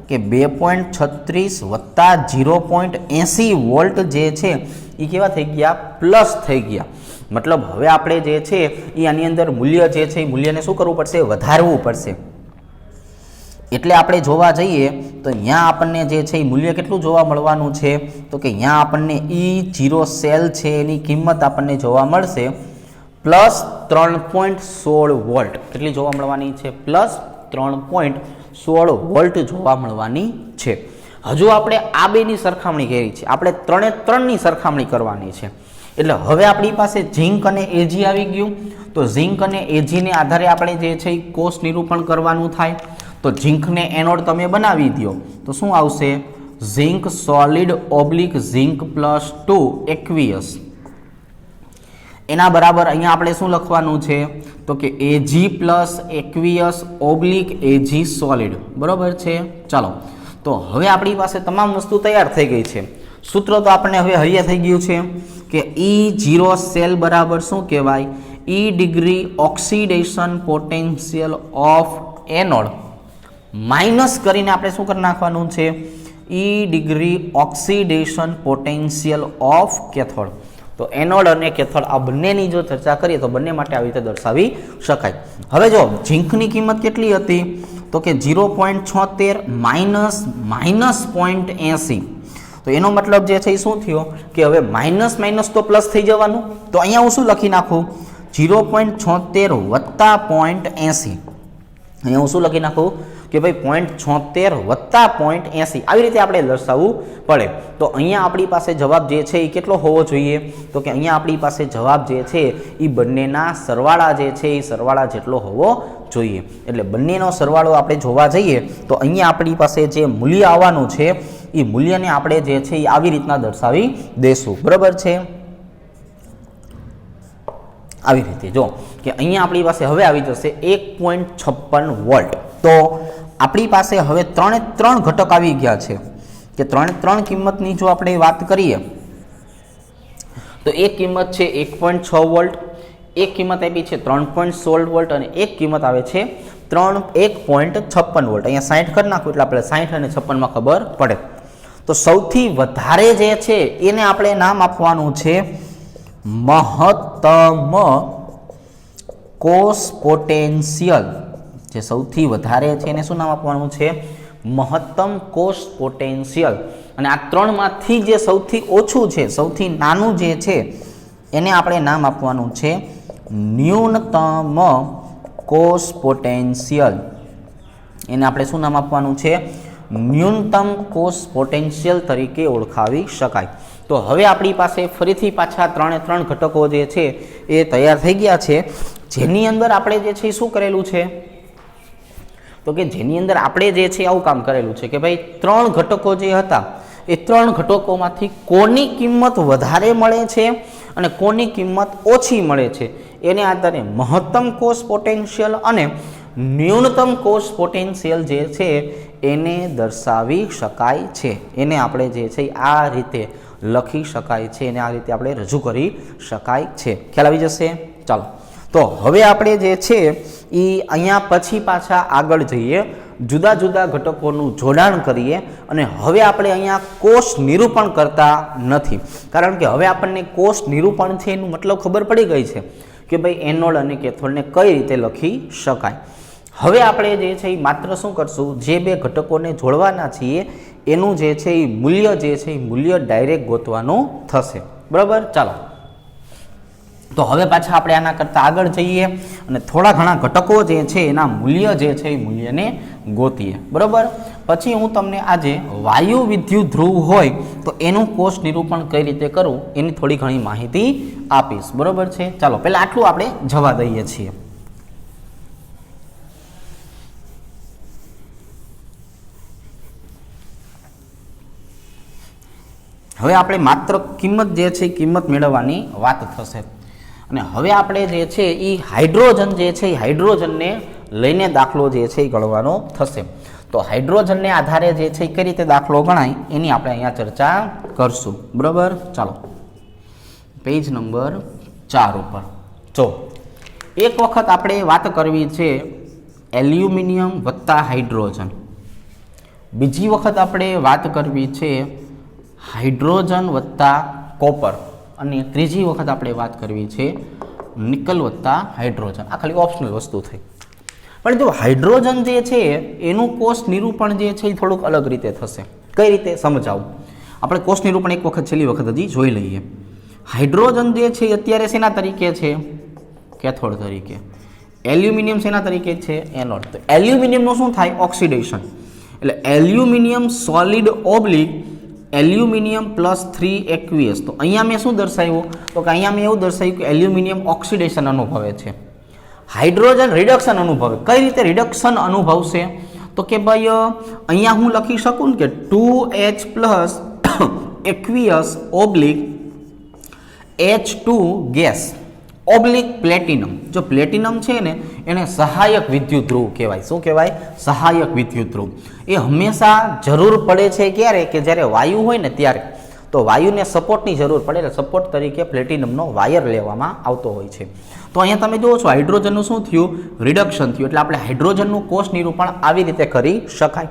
કે 2.36 વત્તા 0.80 વોલ્ટ જે છે એ કેવા થઈ ગયા? પ્લસ થઈ ગયા. મતલબ હવે આપણે જે છે એ આની અંદર મૂલ્ય જે છે એ મૂલ્યને શું કરવું પડશે? વધારવું પડશે. એટલે આપણે જોવા જઈએ તો અહીંયા આપણને જે છે એ મૂલ્ય કેટલું જોવા મળવાનું છે? તો કે અહીંયા આપણને E0 સેલ છે એની કિંમત આપણને જોવા મળશે +3.16 વોલ્ટ. કેટલી જોવા મળવાની છે? +3.16 વોલ્ટ જોવા મળવાની છે. હજુ આપણે આ બેની સરખામણી કરી છે, આપણે 3ની સરખામણી કરવાની છે. એટલે હવે આપણી પાસે ઝિંક અને Ag આવી ગયું. તો ઝિંક અને Agને આધારે આપણે જે છે એ કોષ નિરૂપણ કરવાનું થાય. તો ઝિંકને એનોડ તમે બનાવી દો તો શું આવશે? Zinc solid oblique zinc +2 aqueous. એના બરાબર અહીંયા આપણે શું લખવાનું છે? તો કે Ag + aqueous oblique Ag solid, બરોબર છે. ચાલો, તો હવે આપણી પાસે તમામ વસ્તુ તૈયાર થઈ ગઈ છે. સૂત્ર તો આપણને હવે હૈયા થઈ ગયું છે કે E0 સેલ બરાબર શું કહેવાય? E degree oxidation potential of anode minus કરીને આપણે શું કરી નાખવાનું છે? Degree oxidation potential of cathode. તો એનોડ અને કેથોડ આ બંનેની જો ચર્ચા કરીએ તો બંને માટે આવી રીતે દર્શાવી શકાય. હવે જો ઝીંકની કિંમત કેટલી હતી તો કે 0.76 માઇનસ 0.80. તો એનો મતલબ જે છે એ શું થયો કે હવે માઇનસ માઇનસ તો પ્લસ થઈ જવાનું. તો અહીંયા હું શું લખી નાખું 0.76 વત્તા 0.80. અહીંયા હું શું લખી નાખું કે ભાઈ 0.76 વત્તા 0.80 આવી રીતે આપણે દર્શાવવું પડે. તો અહીંયા આપણી પાસે જવાબ જે છે એ કેટલો હોવો જોઈએ તો કે અહીંયા આપણી પાસે જવાબ જે છે એ બંનેના સરવાળા જે છે એ સરવાળા જેટલો હોવો જોઈએ. એટલે બંનેનો સરવાળો આપણે જોવા જઈએ તો અહીંયા આપણી પાસે જે મૂલ્ય આવવાનું છે એ મૂલ્યને આપણે જે છે એ આવી રીતના દર્શાવી દેશું. બરાબર છે, આવી રીતે જો કે અહીંયા આપણી પાસે હવે આવી જશે 1.56 વોલ્ટ. તો આપણી પાસે હવે ત્રણ ઘટક આવી ગયા છે કે ત્રણ કિંમતની જો આપણે વાત કરીએ તો એક કિંમત છે 1.6 વોલ્ટ, એક કિંમત આપી છે 3.16 વોલ્ટ અને એક કિંમત આવે છે 1.56 વોલ્ટ. અહીંયા 60 કરી નાખું એટલે આપણે 60 અને 56 ખબર પડે. તો સૌથી વધારે જે છે એને આપણે નામ આપવાનું છે મહત્તમ કોષ પોટેન્શિયલ. જે સૌથી વધારે છે એને શું નામ આપવાનું છે મહત્તમ કોષ પોટેન્શિયલ. અને આ ત્રણમાંથી જે સૌથી ઓછું છે સૌથી નાનું જે છે એને આપણે નામ આપવાનું છે ન્યૂનતમ કોષ પોટેન્શિયલ. એને આપણે શું નામ આપવાનું છે ન્યૂનતમ કોષ પોટેન્શિયલ તરીકે ઓળખાવી શકાય. તો હવે આપણી પાસે ફરીથી પાછા ત્રણ ઘટકો જે છે એ તૈયાર થઈ ગયા છે જેની અંદર આપણે જે છે શું કરેલું છે તો કે જેની અંદર આપણે જે છે આવું કામ કરેલું છે કે ભાઈ ત્રણ ઘટકો જે હતા એ ત્રણ ઘટકોમાંથી કોની કિંમત વધારે મળે છે અને કોની કિંમત ઓછી મળે છે એને આધારે મહત્તમ કોષ પોટેન્શિયલ અને ન્યૂનતમ કોષ પોટેન્શિયલ જે છે એને દર્શાવી શકાય છે. એને આપણે જે છે આ રીતે લખી શકાય છે, એને આ રીતે આપણે રજૂ કરી શકાય છે. ખ્યાલ આવી જશે? ચાલો, તો હવે આપણે જે છે એ અહીંયા પછી પાછા આગળ જઈએ, જુદા જુદા ઘટકોનું જોડાણ કરીએ અને હવે આપણે અહીંયા કોષ નિરૂપણ કરતા નથી. કારણ કે હવે આપણને કોષ નિરૂપણ છે એનું મતલબ ખબર પડી ગઈ છે કે ભાઈ એનોડ અને કેથોડને કઈ રીતે લખી શકાય. હવે આપણે જે છે એ માત્ર શું કરશું, જે બે ઘટકોને જોડવાના છીએ એનું જે છે એ મૂલ્ય જે છે એ મૂલ્ય ડાયરેક્ટ ગોતવાનું થશે. બરાબર, ચાલો તો હવે પાછા આપણે આના કરતાં આગળ જઈએ અને થોડા ઘણા ઘટકો જે છે એના મૂલ્ય જે છે એ મૂલ્યને ગોતીએ. બરાબર, પછી હું તમને આજે વાયુ વિદ્યુત ધ્રુવ હોય તો એનું કોષ નિરૂપણ કઈ રીતે કરવું એની થોડી ઘણી માહિતી આપીશ. બરાબર છે, ચાલો પહેલાં આટલું આપણે જવા દઈએ છીએ. હવે આપણે માત્ર કિંમત જે છે કિંમત મેળવવાની વાત થશે અને હવે આપણે જે છે એ હાઇડ્રોજન જે છે એ હાઇડ્રોજનને લઈને દાખલો જે છે એ ગણવાનો થશે. તો હાઇડ્રોજનને આધારે જે છે કઈ રીતે દાખલો ગણાય એની આપણે અહીંયા ચર્ચા કરશું. બરાબર, ચાલો પેજ નંબર 4 ઉપર જો એક વખત આપણે વાત કરવી છે એલ્યુમિનિયમ વત્તા હાઇડ્રોજન, બીજી વખત આપણે વાત કરવી છે હાઇડ્રોજન વત્તા કોપર અને ત્રીજી વખત આપણે વાત કરવી છે નિકલ વત્તા હાઇડ્રોજન. આ ખાલી ઓપ્શનલ વસ્તુ થઈ. પણ જો હાઇડ્રોજન જે છે એનું કોષ નિરૂપણ જે છે એ થોડુંક અલગ રીતે થશે. કઈ રીતે સમજાવું, આપણે કોષ નિરૂપણ એક વખત છેલ્લી વખત હજી જોઈ લઈએ. હાઇડ્રોજન જે છે અત્યારે શેના તરીકે છે કેથોડ તરીકે, એલ્યુમિનિયમ શેના તરીકે છે એનોડ. તો એલ્યુમિનિયમનું શું થાય ઓક્સિડેશન, એટલે aluminium solid oblique aluminium +3 aqueous. તો અહીંયા મેં શું દર્શાવ્યું તો કે અહીંયા મેં એવું દર્શાવ્યું કે એલ્યુમિનિયમ ઓક્સિડેશન અનુભવે છે, હાઇડ્રોજન રિડક્શન અનુભવે. કઈ રીતે રિડક્શન અનુભવશે તો કે ભાઈ અહીંયા હું લખી શકું ને કે 2H+ aqueous oblique H2 gas oblique platinum. જો પ્લેટિનમ છે ને એને સહાયક વિદ્યુત ધ્રુવ કહેવાય. શું કહેવાય? સહાયક વિદ્યુત ધ્રુવ. એ હંમેશા જરૂર પડે છે ક્યારે કે જ્યારે વાયુ હોય ને ત્યારે. તો વાયુને સપોર્ટની જરૂર પડે એટલે સપોર્ટ તરીકે પ્લેટિનમનો વાયર લેવામાં આવતો હોય છે. તો અહીંયા તમે જુઓ છો હાઇડ્રોજનનું શું થયું રિડક્શન થયું, એટલે આપણે હાઇડ્રોજનનું કોષ નિરૂપણ આવી રીતે કરી શકાય.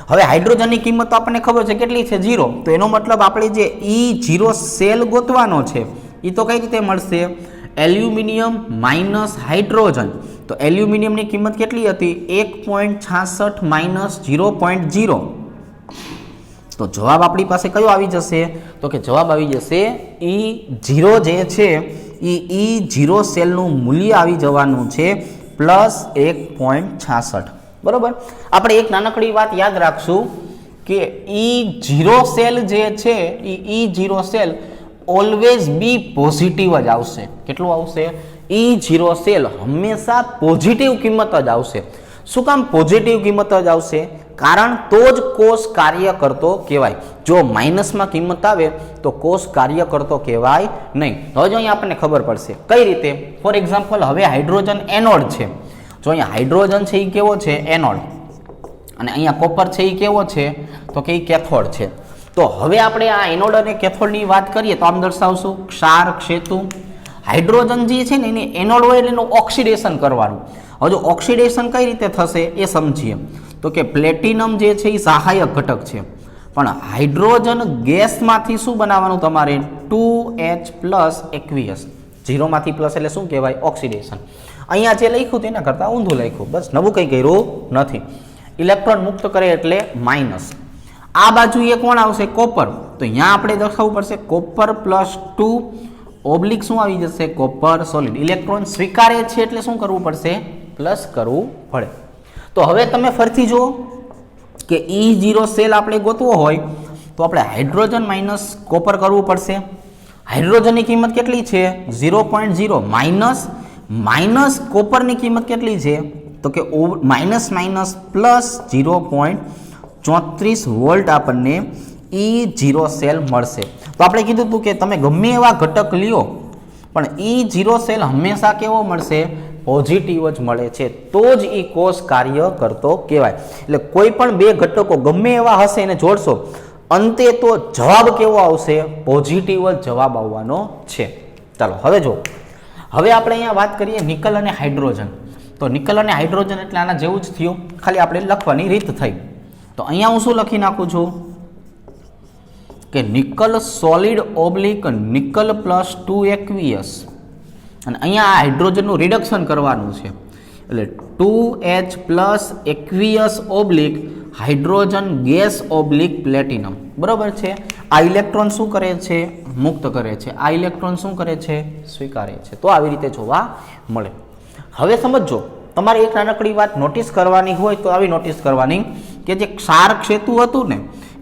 હવે હાઇડ્રોજનની કિંમત તો આપણને ખબર છે કેટલી છે 0, તો એનો મતલબ આપણે જે E0 સેલ ગોતવાનો છે એ તો કઈ રીતે મળશે, એલ્યુમિનિયમ માઇનસ હાઇડ્રોજન. તો એલ્યુમિનિયમની કિંમત કેટલી હતી 1.66 માઇનસ 0.0. તો જવાબ આપણી પાસે કયો આવી જશે, તો કે જવાબ આવી જશે E0 જે છે એ E0 સેલનું મૂલ્ય આવી જવાનું છે +1.66. બરોબર. આપણે એક નાનકડી વાત યાદ રાખશું કે E0 સેલ જે છે એ E0 cell always B positive જ આવશે. કેટલું આવશે, E0 સેલ હંમેશા પોઝિટિવ કિંમત જ આવશે. શું કામ પોઝિટિવ કિંમત જ આવશે, કારણ તો જ કોષ કાર્ય કરતો કહેવાય. જો માઇનસમાં કિંમત આવે તો કોષ કાર્ય કરતો કહેવાય નહીં. હવે જો અહીંયા આપણને ખબર પડશે કઈ રીતે. ફોર એક્ઝામ્પલ હવે હાઇડ્રોજન એનોડ છે. જો અહીંયા હાઇડ્રોજન છે એ કેવો છે એનોડ, અને અહીંયા કોપર છે એ કેવો છે તો કે એ કેથોડ છે. તો હવે આપણે આ એનોડ અને કેથોડની વાત કરીએ તો આમ દર્શાવશું ક્ષાર ક્ષેતુ. હાઇડ્રોજન જે છે ને એને એનોડ હોય એટલે એનું ઓક્સિડેશન કરવાનું. હવે જો ઓક્સિડેશન કઈ રીતે થશે એ સમજીએ તો કે પ્લેટિનમ જે છે એ સહાયક ઘટક છે, પણ હાઇડ્રોજન ગેસમાંથી શું બનાવવાનું તમારે 2H પ્લસ એક્વિયસ. 0માંથી પ્લસ એટલે શું કહેવાય ઓક્સિડેશન. અહીંયા જે લખ્યું તેના કરતાં ઊંધું લખ્યું, બસ નવું કંઈ કર્યું નથી. ઇલેક્ટ્રોન મુક્ત કરે એટલે માઇનસ. આ બાજુ એ કોણ આવશે કોપર, તો અહીંયા આપણે દર્શાવવું પડશે કોપર +2 ઓબ્લિક શું આવી જશે કોપર સોલિડ. ઇલેક્ટ્રોન સ્વીકારે છે એટલે શું કરવું પડશે પ્લસ કરવું પડે. તો હવે તમે ફરીથી જુઓ કે E0 સેલ આપણે ગોતવો હોય તો આપણે હાઇડ્રોજન માઇનસ કોપર કરવું પડશે. હાઇડ્રોજનની કિંમત કેટલી છે 0.0 માઇનસ કોપરની કિંમત કેટલી છે તો કે માઇનસ પ્લસ 0.34 વોલ્ટ આપણને E0 સેલ મળશે. તો આપણે કીધું હતું કે તમે ગમે એવા ઘટક લ્યો પણ E0 સેલ હંમેશા કેવો મળશે પોઝિટિવ જ મળે છે, તો જ એ કોષ કાર્ય કરતો કહેવાય. એટલે કોઈ પણ બે ઘટકો ગમે એવા હશે એને જોડશો અંતે તો જવાબ કેવો આવશે પોઝિટિવ જ જવાબ આવવાનો છે. ચાલો હવે જો હવે આપણે અહીંયા વાત કરીએ નિકલ અને હાઇડ્રોજન. તો નિકલ અને હાઇડ્રોજન એટલે આના જેવું જ થયું, ખાલી આપણે લખવાની રીત થઈ. તો અહીંયા હું શું લખી નાખું છું કે nickel solid oblique nickel +2 aqueous, અને અહીંયા આ હાઇડ્રોજનનું રિડક્શન કરવાનું છે એટલે 2H plus aqueous oblique hydrogen gas oblique platinum. બરાબર છે. આ ઇલેક્ટ્રોન શું કરે છે મુક્ત કરે છે, આ ઇલેક્ટ્રોન શું કરે છે સ્વીકારે છે. તો આવી રીતે જોવા મળે. હવે સમજો તમારે એક નાનકડી વાત નોટિસ કરવાની હોય તો આવી નોટિસ કરવાની કે જે ક્ષાર ક્ષેતુ હતું ને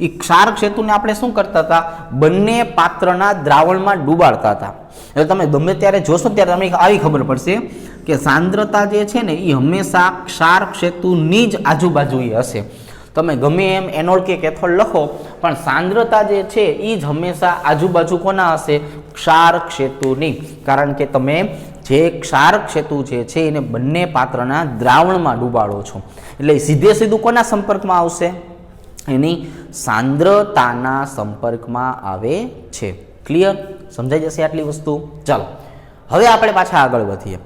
એ ક્ષાર ક્ષેતુને આપણે શું કરતા હતા બંને પાત્રના દ્રાવણમાં ડૂબાડતા હતા. એટલે તમે ગમે ત્યારે જોશો ત્યારે તમને આવી ખબર પડશે કે સાંદ્રતા જે છે ને એ હંમેશા ક્ષાર ક્ષેતુની જ આજુબાજુ હશે. તમે ગમે એમ એનોડ કે કેથોડ લખો પણ સાંદ્રતા જે છે એ જ હંમેશા આજુબાજુ કોના હશે ક્ષાર ક્ષેતુની, કારણ કે તમે જે ક્ષાર ક્ષેતુ જે છે એને બંને પાત્રના દ્રાવણમાં ડૂબાડો છો એટલે સીધે સીધું કોના સંપર્કમાં આવશે એની સાંદ્રતાના સંપર્કમાં આવે છે. ક્લિયર સમજાઈ જશે આટલી વસ્તુ. ચાલો હવે આપણે પાછા આગળ વધીએ.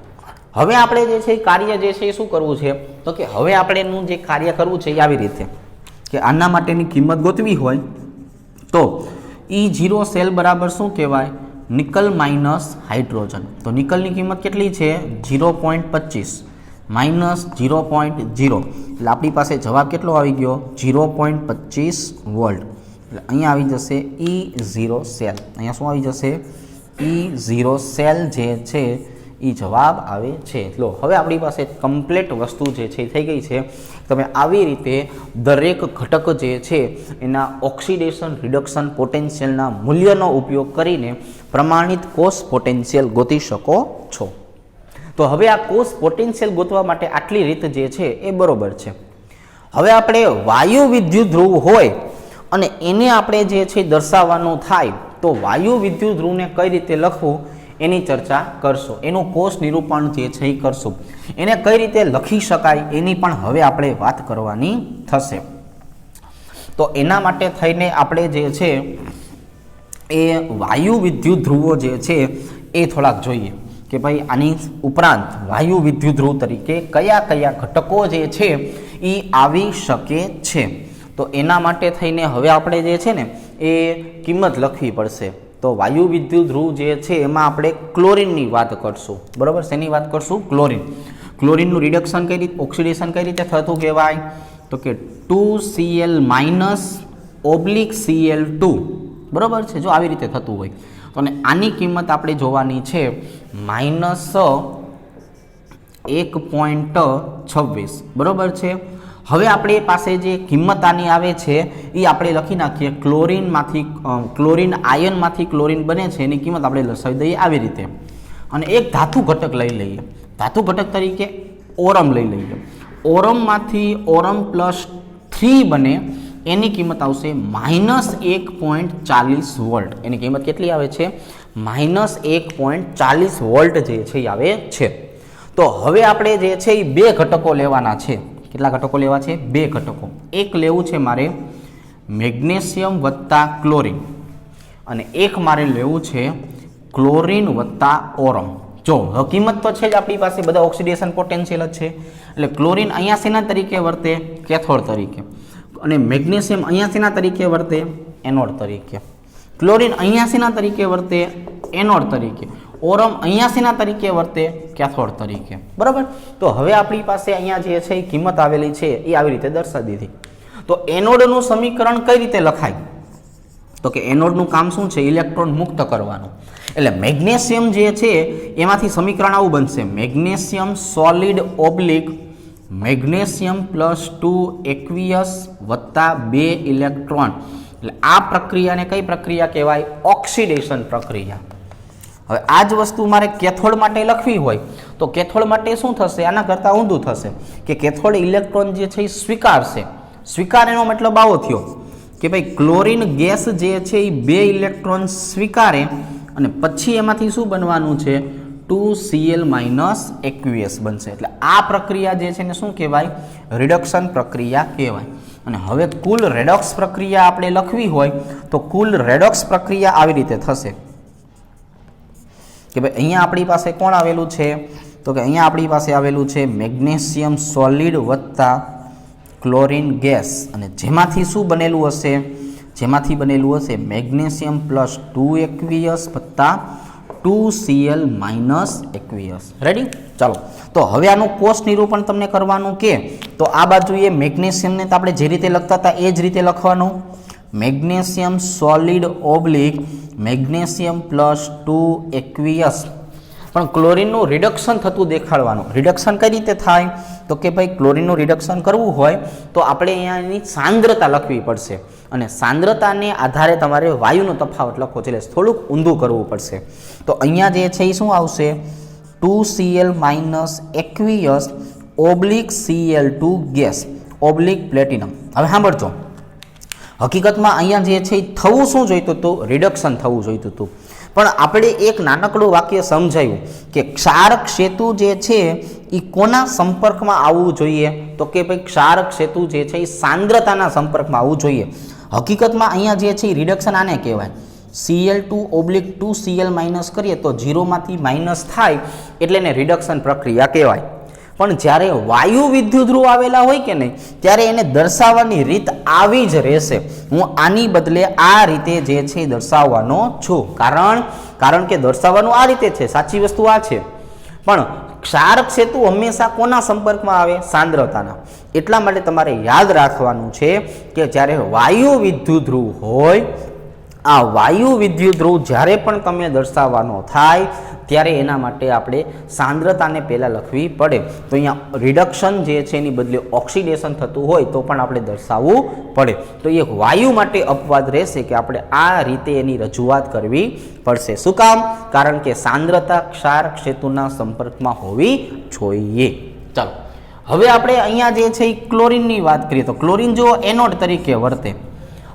હવે આપણે જે છે કાર્ય જે છે એ શું કરવું છે તો કે હવે આપણે એનું જે કાર્ય કરવું છે એ આવી રીતે કે આના માટેની કિંમત ગોતવી હોય તો E0 સેલ બરાબર શું કહેવાય નિકલ માઇનસ હાઇડ્રોજન. તો નિકલની કિંમત કેટલી છે 0.25 માઇનસ 0.0 એટલે આપણી પાસે જવાબ કેટલો આવી ગયો 0.25 વોલ્ટ. એટલે અહીંયા આવી જશે E0 સેલ. અહીંયા શું આવી જશે E0 સેલ જે છે એ જવાબ આવે છે. લો હવે આપણી પાસે કમ્પ્લીટ વસ્તુ જે છે થઈ ગઈ છે. તમે આવી રીતે દરેક ઘટક જે છે એના ઓક્સિડેશન રિડક્શન પોટેન્શિયલના મૂલ્યનો ઉપયોગ કરીને પ્રમાણિત કોષ પોટેન્શિયલ ગોતી શકો છો. તો હવે આ કોષ પોટેન્શિયલ ગોતવા માટે આટલી રીત જે છે એ બરોબર છે. હવે આપણે વાયુ વિદ્યુત ધ્રુવ હોય અને એને આપણે જે છે દર્શાવવાનું થાય તો વાયુ વિદ્યુત ધ્રુવને કઈ રીતે લખવું એની ચર્ચા કરશો. એનું કોષ નિરૂપણ જે છે એ કરશું. એને કઈ રીતે લખી શકાય એની પણ હવે આપણે વાત કરવાની થશે. તો એના માટે થઈને આપણે જે છે એ વાયુ વિદ્યુત ધ્રુવો જે છે એ થોડાક જોઈએ કે ભાઈ આની ઉપરાંત વાયુ વિદ્યુત ધ્રુવ તરીકે કયા કયા ઘટકો જે છે એ આવી શકે છે. તો એના માટે થઈને હવે આપણે જે છે ને એ કિંમત લખવી પડશે. તો વાયુ વિદ્યુત ધ્રુવ જે છે એમાં આપણે ક્લોરીનની વાત કરશું. બરાબર, શેની વાત કરશું? ક્લોરીન. ક્લોરીનનું રિડક્શન કઈ રીતે, ઓક્સિડેશન કઈ રીતે થતું કહેવાય? તો કે 2Cl - Cl2. બરાબર છે, જો આવી રીતે થતું હોય તો અને આની કિંમત આપણે જોવાની છે -1.26. બરાબર છે. હવે આપણી પાસે જે કિંમત આની આવે છે એ આપણે લખી નાખીએ. ક્લોરીન આયનમાંથી ક્લોરીન બને છે એની કિંમત આપણે દર્શાવી દઈએ આવી રીતે. અને એક ધાતુ ઘટક લઈ લઈએ. ધાતુ ઘટક તરીકે ઓરમ લઈ લઈએ. ઓરમમાંથી ઓરમ +3 બને એની કિંમત આવશે -1.40 વોલ્ટ. એની કિંમત કેટલી આવે છે? -1.40 વોલ્ટ જે છે એ આવે છે. તો હવે આપણે જે છે એ બે ઘટકો લેવાના છે. કેટલા ઘટકો લેવા છે? બે ઘટકો. એક લેવું છે મારે મેગ્નેશિયમ વત્તા ક્લોરીન અને એક મારે લેવું છે ક્લોરીન વત્તા ઓરમ. જો કિંમત તો છે જ આપણી પાસે, બધા ઓક્સિડેશન પોટેન્શિયલ જ છે. એટલે ક્લોરીન અહીંયા શેના તરીકે વર્તે? કેથોડ તરીકે. અને મેગ્નેશિયમ અહીંયા શેના તરીકે વર્તે? એનોડ તરીકે. ક્લોરીન અહીંયા શેના તરીકે વર્તે? એનોડ તરીકે. ઓરમ અહીંયા શેના તરીકે વર્તે? કેથોડ તરીકે. બરાબર. તો હવે આપણી પાસે અહીંયા જે છે એ કિંમત આવેલી છે એ આવી રીતે દર્શાવી દીધી. તો એનોડનું સમીકરણ કઈ રીતે લખાય? તો કે એનોડનું કામ શું છે? ઇલેક્ટ્રોન મુક્ત કરવાનું. એટલે મેગ્નેશિયમ જે છે એમાંથી સમીકરણ આવું બનશે: magnesium solid oblique magnesium +2 aqueous વત્તા 2 ઇલેક્ટ્રોન. એટલે આ પ્રક્રિયાને કઈ પ્રક્રિયા કહેવાય? ઓક્સિડેશન પ્રક્રિયા. હવે આ જ વસ્તુ મારે કેથોડ માટે લખવી હોય તો કેથોડ માટે શું થશે? આના કરતાં ઊંધું થશે કે કેથોડ ઇલેક્ટ્રોન જે છે એ સ્વીકારશે. સ્વીકાર એનો મતલબ આવો થયો કે ભાઈ ક્લોરીન ગેસ જે છે એ 2 ઇલેક્ટ્રોન સ્વીકારે અને પછી એમાંથી શું બનવાનું છે? 2Cl - એક્વિયસ બનશે. એટલે આ પ્રક્રિયા જે છે ને શું કહેવાય? રિડક્શન પ્રક્રિયા કહેવાય. અને હવે કુલ રેડોક્સ પ્રક્રિયા આપણે લખવી હોય તો કુલ રેડોક્સ પ્રક્રિયા આવી રીતે થશે કે ભાઈ અહીંયા આપણી પાસે કોણ આવેલું છે? તો કે અહીંયા આપણી પાસે આવેલું છે મેગ્નેશિયમ સોલિડ વત્તા ક્લોરીન ગેસ. અને જેમાંથી શું બનેલું હશે? જેમાંથી બનેલું હશે મેગ્નેશિયમ +2 એક્વિયસ વત્તા 2Cl - એક્વિયસ. રેડી? ચાલો, તો હવે આનું કોષ નિરૂપણ તમને કરવાનું કે તો આ બાજુએ મેગ્નેશિયમને તો આપણે જે રીતે લખતા હતા એ જ રીતે લખવાનું. Magnesium solid oblique magnesium +2 aqueous. પણ ક્લોરીનનું રિડક્શન થતું દેખાડવાનું. રિડક્શન કઈ રીતે થાય? તો કે ભાઈ ક્લોરીનનું રિડક્શન કરવું હોય તો આપણે અહીંયા એની સાંદ્રતા લખવી પડશે અને સાંદ્રતાને આધારે તમારે વાયુનો તફાવત લખવો છે. એટલે થોડુંક ઊંધું કરવું પડશે. તો અહીંયા જે છે એ શું આવશે? 2Cl - aqueous oblique Cl2 gas oblique platinum. હવે સાંભળજો, હકીકતમાં અહીંયા જે છે એ થવું શું જોઈતું હતું? રિડક્શન થવું જોઈતું હતું. પણ આપણે એક નાનકડું વાક્ય સમજાયું કે ક્ષારક સેતુ જે છે એ કોના સંપર્કમાં આવવું જોઈએ? તો કે ભાઈ ક્ષારક સેતુ જે છે એ સાંદ્રતાના સંપર્કમાં આવવું જોઈએ. હકીકતમાં અહીંયા જે છે એ રિડક્શન આને કહેવાય. Cl2/2Cl- કરીએ તો 0માંથી માઇનસ થાય એટલે એને રિડક્શન પ્રક્રિયા કહેવાય. પણ જ્યારે વાયુ વિદ્યુત ધ્રુવ આવેલા હોય કે નહીં ત્યારે એને દર્શાવવાની રીત આવી જ રહેશે. હું આની બદલે આ રીતે જે છે એ દર્શાવવાનો છું. કારણ કે દર્શાવવાનું આ રીતે છે, સાચી વસ્તુ આ છે. પણ ક્ષારક સેતુ હંમેશા કોના સંપર્કમાં આવે? સાંદ્રતાના. એટલા માટે તમારે યાદ રાખવાનું છે કે જ્યારે વાયુ વિદ્યુત ધ્રુવ હોય, આ વાયુ વિદ્યુત ધ્રુવ જ્યારે પણ તમે દર્શાવવાનો થાય ત્યારે એના માટે આપણે સાંદ્રતાને પહેલાં લખવી પડે. તો અહીંયા રિડક્શન જે છે એની બદલે ઓક્સિડેશન થતું હોય તો પણ આપણે દર્શાવવું પડે. તો એ વાયુ માટે અપવાદ રહેશે કે આપણે આ રીતે એની રજૂઆત કરવી પડશે. શું કામ? કારણ કે સાંદ્રતા ક્ષારક સેતુના સંપર્કમાં હોવી જોઈએ. ચાલો, હવે આપણે અહીંયા જે છે એ ક્લોરીનની વાત કરીએ તો ક્લોરીન જો એનોડ તરીકે વર્તે.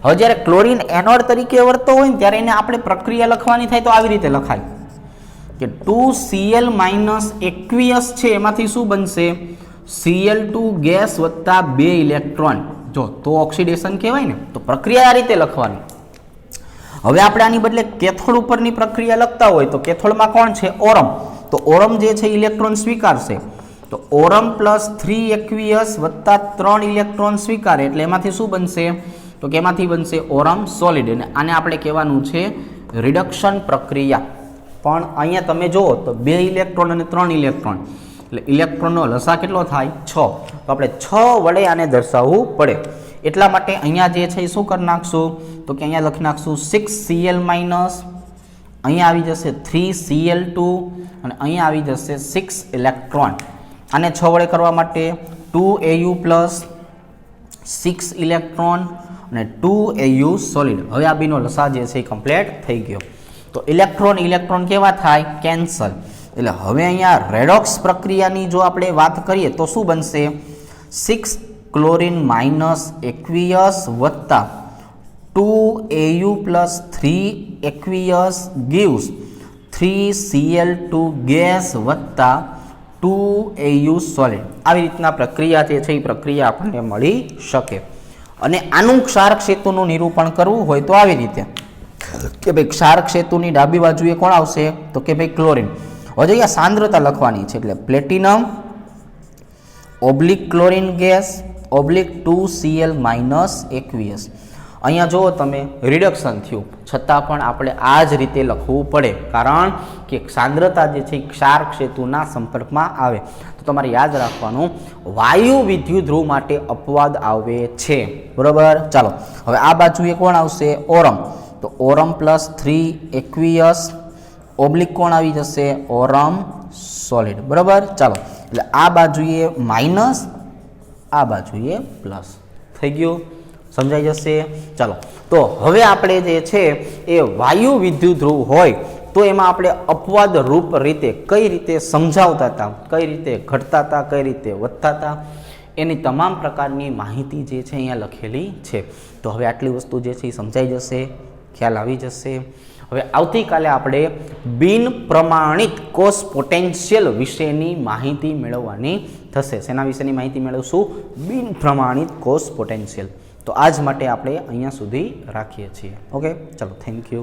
હવે જ્યારે ક્લોરીન એનોડ તરીકે વર્તતો હોય ને ત્યારે એને આપણે પ્રક્રિયા લખવાની થાય તો આવી રીતે લખાય કે 2Cl - એક્વિયસ છે એમાંથી શું બનશે? Cl2 ગેસ વત્તા 2 ઇલેક્ટ્રોન. જો તો ઓક્સિડેશન કહેવાય ને. તો પ્રક્રિયા આ રીતે લખવાની. હવે આપણે આની બદલે કેથોડ ઉપરની પ્રક્રિયા લખતા હોય તો કેથોડમાં કોણ છે? ઓરમ. તો ઓરમ જે છે ઇલેક્ટ્રોન સ્વીકારશે તો ઓરમ પ્લસ 3 એક્વિયસ વત્તા 3 ઇલેક્ટ્રોન સ્વીકારે એટલે એમાંથી શું બનશે? તો કે એમાંથી બનશે ઓરમ સોલિડ. અને આને આપણે કહેવાનું છે રિડક્શન પ્રક્રિયા. પણ અહીંયા તમે જુઓ તો 2 ઇલેક્ટ્રોન અને 3 ઇલેક્ટ્રોન એટલે ઇલેક્ટ્રોનનો લસા કેટલો થાય? 6. તો આપણે 6 વડે આને દર્શાવવું પડે. એટલા માટે અહીંયા જે છે એ શું કરી નાખશું? તો કે અહીંયા લખી નાખશું 6Cl માઇનસ, અહીંયા આવી જશે 3Cl2 અને અહીંયા આવી જશે 6 ઇલેક્ટ્રોન. આને 6 વડે કરવા માટે 2Au પ્લસ 6 ઇલેક્ટ્રોન અને 2Au સોલિડ. હવે આ બેનો લસા જે છે એ કમ્પ્લીટ થઈ ગયો. તો ઇલેક્ટ્રોન ઇલેક્ટ્રોન કેવા થાય? કેન્સલ. એટલે હવે અહીંયા રેડોક્સ પ્રક્રિયાની જો આપણે વાત કરીએ તો શું બનશે? 6 ક્લોરીન માઇનસ એક્વિયસ વત્તા 2Au plus 3 aqueous gives 3Cl2 gas વત્તા 2Au સોલિડ. આવી રીતના પ્રક્રિયા જે છે એ પ્રક્રિયા આપણને મળી શકે. અને આનું ક્ષારક સેતુનું નિરૂપણ કરવું હોય તો આવી રીતે કે ભાઈ ક્ષારક સેતુની ડાબી બાજુએ કોણ આવશે? તો કે ભાઈ ક્લોરીન. હવે અહીંયા સાંદ્રતા લખવાની છે એટલે platinum oblique chlorine gas oblique 2Cl minus aqueous. અહીંયા જુઓ તમે રિડક્શન થયું છતાં પણ આપણે આ જ રીતે લખવું પડે, કારણ કે સાંદ્રતા જે છે ક્ષારક સેતુના સંપર્કમાં આવે. તો તમારે યાદ રાખવાનું વાયુ વિદ્યુત ધ્રુવ માટે અપવાદ આવે છે. બરાબર. ચાલો હવે આ બાજુએ કોણ આવશે? ઓરમ. તો ઓરમ પ્લસ 3 એક્વિયસ ઓબ્લિક કોણ આવી જશે? ઓરમ સોલિડ. બરાબર. ચાલો એટલે આ બાજુએ માઇનસ, આ બાજુએ પ્લસ થઈ ગયું. સમજાઈ જશે. ચાલો તો હવે આપણે જે છે એ વાયુ વિદ્યુત ધ્રુવ હોય તો એમાં આપણે અપવાદ રૂપ રીતે કઈ રીતે સમજાવતા હતા, કઈ રીતે ઘટતા હતા, કઈ રીતે વધતા હતા, એની તમામ પ્રકારની માહિતી જે છે અહીંયા લખેલી છે. તો હવે આટલી વસ્તુ જે છે એ સમજાઈ જશે, ખ્યાલ આવી જશે. હવે આવતીકાલે આપણે બિન પ્રમાણિત કોષ પોટેન્શિયલ વિશેની માહિતી મેળવવાની થશે. શેના વિશેની માહિતી મેળવશું? બિન પ્રમાણિત કોષ પોટેન્શિયલ. તો આજ માટે આપણે અહીંયા સુધી રાખીએ છીએ. ઓકે, ચલો, થેન્ક યુ.